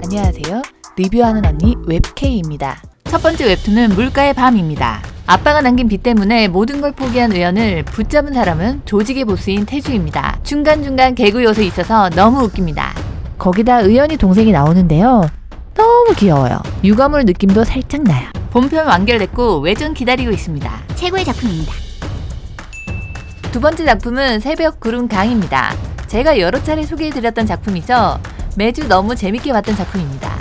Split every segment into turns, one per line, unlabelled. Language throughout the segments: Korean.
안녕하세요. 리뷰하는 언니 웹K입니다. 첫 번째 웹툰은 물가의 밤입니다. 아빠가 남긴 빚 때문에 모든 걸 포기한 의연을 붙잡은 사람은 조직의 보스인 태주입니다. 중간중간 개그 요소 있어서 너무 웃깁니다. 거기다 의연이 동생이 나오는데요. 너무 귀여워요. 유가물 느낌도 살짝 나요. 본편 완결됐고 외전 기다리고 있습니다.
최고의 작품입니다.
두 번째 작품은 새벽 구름 강입니다. 제가 여러 차례 소개해드렸던 작품이죠. 매주 너무 재밌게 봤던 작품입니다.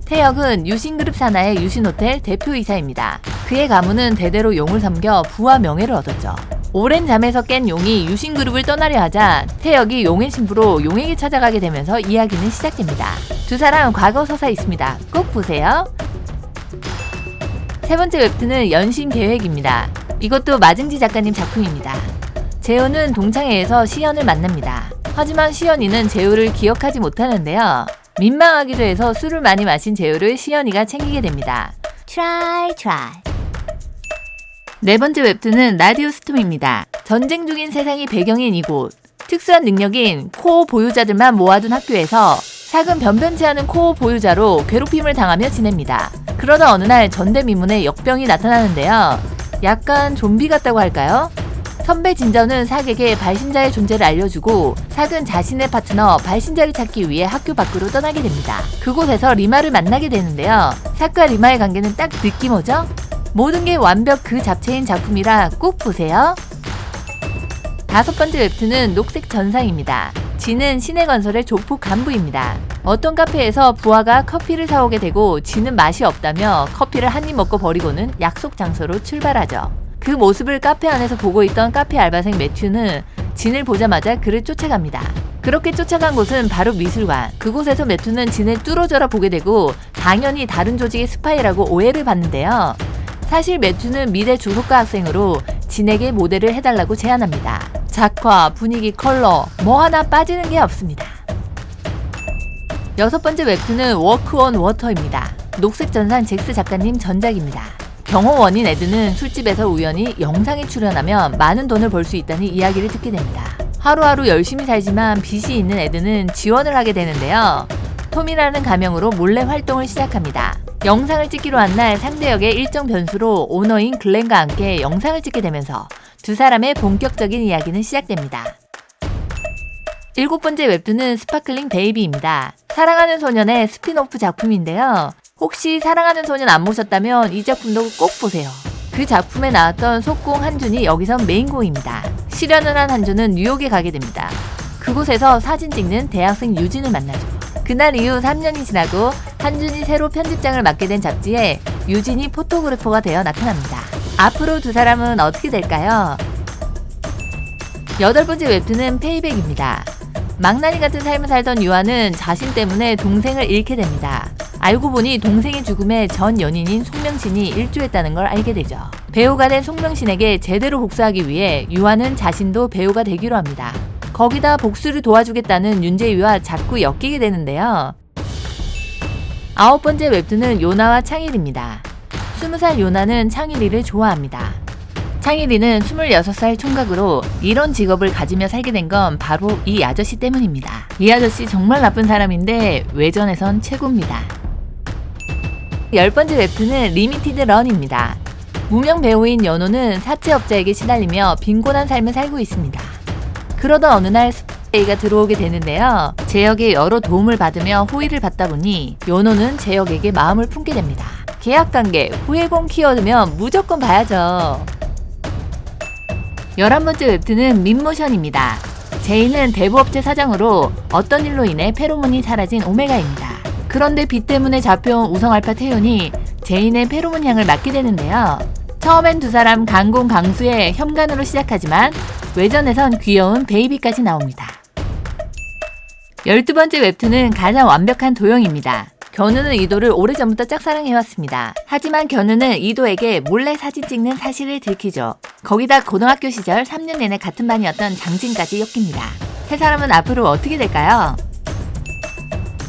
태혁은 유신그룹 산하의 유신호텔 대표이사입니다. 그의 가문은 대대로 용을 섬겨 부와 명예를 얻었죠. 오랜 잠에서 깬 용이 유신그룹을 떠나려 하자 태혁이 용의 신부로 용에게 찾아가게 되면서 이야기는 시작됩니다. 두 사람 과거 서사 있습니다. 꼭 보세요. 세 번째 웹툰은 연심계획입니다. 이것도 마증지 작가님 작품입니다. 재호는 동창회에서 시연을 만납니다. 하지만 시연이는 재호를 기억하지 못하는데요. 민망하기도 해서 술을 많이 마신 재호를 시연이가 챙기게 됩니다.
트라이.
네 번째 웹툰은 라디오 스톰입니다. 전쟁 중인 세상이 배경인 이곳. 특수한 능력인 코어 보유자들만 모아둔 학교에서 사근 변변치 않은 코어 보유자로 괴롭힘을 당하며 지냅니다. 그러다 어느 날 전대미문에 역병이 나타나는데요. 약간 좀비 같다고 할까요? 선배 진저는 사객에게 발신자의 존재를 알려주고 사근 자신의 파트너 발신자를 찾기 위해 학교 밖으로 떠나게 됩니다. 그곳에서 리마를 만나게 되는데요. 삭과 리마의 관계는 딱 느낌 오죠? 모든 게 완벽 그 자체인 작품이라 꼭 보세요. 다섯 번째 웹툰은 녹색 전상입니다. 진은 신해건설의 조폭 간부입니다. 어떤 카페에서 부하가 커피를 사오게 되고 진은 맛이 없다며 커피를 한 입 먹고 버리고는 약속 장소로 출발하죠. 그 모습을 카페 안에서 보고 있던 카페 알바생 매튜는 진을 보자마자 그를 쫓아갑니다. 그렇게 쫓아간 곳은 바로 미술관. 그곳에서 매튜는 진을 뚫어져라 보게 되고 당연히 다른 조직의 스파이라고 오해를 받는데요. 사실 매튜는 미래 조속과 학생으로 진에게 모델을 해달라고 제안합니다. 작화, 분위기, 컬러 뭐 하나 빠지는 게 없습니다. 여섯 번째 웹툰은 워크 온 워터입니다. 녹색 전상 잭스 작가님 전작입니다. 경호원인 에드는 술집에서 우연히 영상에 출연하면 많은 돈을 벌 수 있다는 이야기를 듣게 됩니다. 하루하루 열심히 살지만 빚이 있는 에드는 지원을 하게 되는데요. 톰이라는 가명으로 몰래 활동을 시작합니다. 영상을 찍기로 한 날 상대 역의 일정 변수로 오너인 글렌과 함께 영상을 찍게 되면서 두 사람의 본격적인 이야기는 시작됩니다. 일곱 번째 웹툰은 스파클링 베이비입니다. 사랑하는 소년의 스핀오프 작품인데요. 혹시 사랑하는 소년 안 보셨다면 이 작품도 꼭 보세요. 그 작품에 나왔던 속공 한준이 여기선 메인공입니다. 실연을 한 한준은 뉴욕에 가게 됩니다. 그곳에서 사진 찍는 대학생 유진을 만나죠. 그날 이후 3년이 지나고 한준이 새로 편집장을 맡게 된 잡지에 유진이 포토그래퍼가 되어 나타납니다. 앞으로 두 사람은 어떻게 될까요? 여덟 번째 웹툰은 페이백입니다. 망나니 같은 삶을 살던 유아는 자신 때문에 동생을 잃게 됩니다. 알고 보니 동생의 죽음에 전 연인인 송명신이 일조했다는 걸 알게 되죠. 배우가 된 송명신에게 제대로 복수하기 위해 유아는 자신도 배우가 되기로 합니다. 거기다 복수를 도와주겠다는 윤재위와 자꾸 엮이게 되는데요. 아홉 번째 웹툰은 요나와 창일입니다. 20살 요나는 창일이를 좋아합니다. 창일이는 26살 총각으로 이런 직업을 가지며 살게 된 건 바로 이 아저씨 때문입니다. 이 아저씨 정말 나쁜 사람인데 외전에선 최고입니다. 열 번째 웹툰은 리미티드 런입니다. 무명 배우인 연호는 사채업자에게 시달리며 빈곤한 삶을 살고 있습니다. 그러던 어느 날 스파이가 들어오게 되는데요. 재혁의 여러 도움을 받으며 호의를 받다 보니 연호는 재혁에게 마음을 품게 됩니다. 계약관계, 후회공 키워두면 무조건 봐야죠. 11번째 웹툰은 민모션입니다. 제이는 대부업체 사장으로 어떤 일로 인해 페로몬이 사라진 오메가입니다. 그런데 빚 때문에 잡혀온 우성알파 태윤이 제인의 페로몬 향을 맡게 되는데요. 처음엔 두 사람 강공강수의 현관으로 시작하지만 외전에선 귀여운 베이비까지 나옵니다. 12번째 웹툰은 가장 완벽한 도영입니다. 견우는 이도를 오래전부터 짝사랑해왔습니다. 하지만 견우는 이도에게 몰래 사진 찍는 사실을 들키죠. 거기다 고등학교 시절 3년 내내 같은 반이었던 장진까지 엮입니다. 세 사람은 앞으로 어떻게 될까요?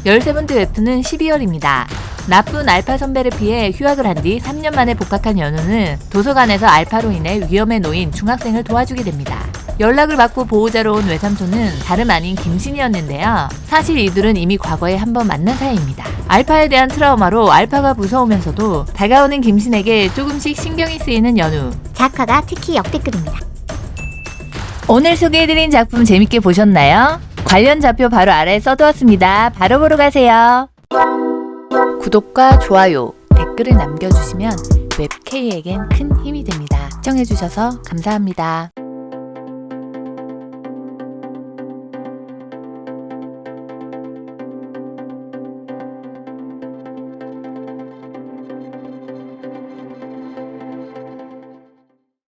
13번째 웹툰은 12월입니다. 나쁜 알파 선배를 피해 휴학을 한 뒤 3년 만에 복학한 연우는 도서관에서 알파로 인해 위험에 놓인 중학생을 도와주게 됩니다. 연락을 받고 보호자로 온 외삼촌은 다름 아닌 김신이었는데요. 사실 이들은 이미 과거에 한번 만난 사이입니다. 알파에 대한 트라우마로 알파가 무서우면서도 다가오는 김신에게 조금씩 신경이 쓰이는 연우.
작화가 특히 역대급입니다.
오늘 소개해드린 작품 재밌게 보셨나요? 관련 좌표 바로 아래에 써두었습니다. 바로 보러 가세요. 구독과 좋아요, 댓글을 남겨주시면 웹K에겐 큰 힘이 됩니다. 시청해주셔서 감사합니다.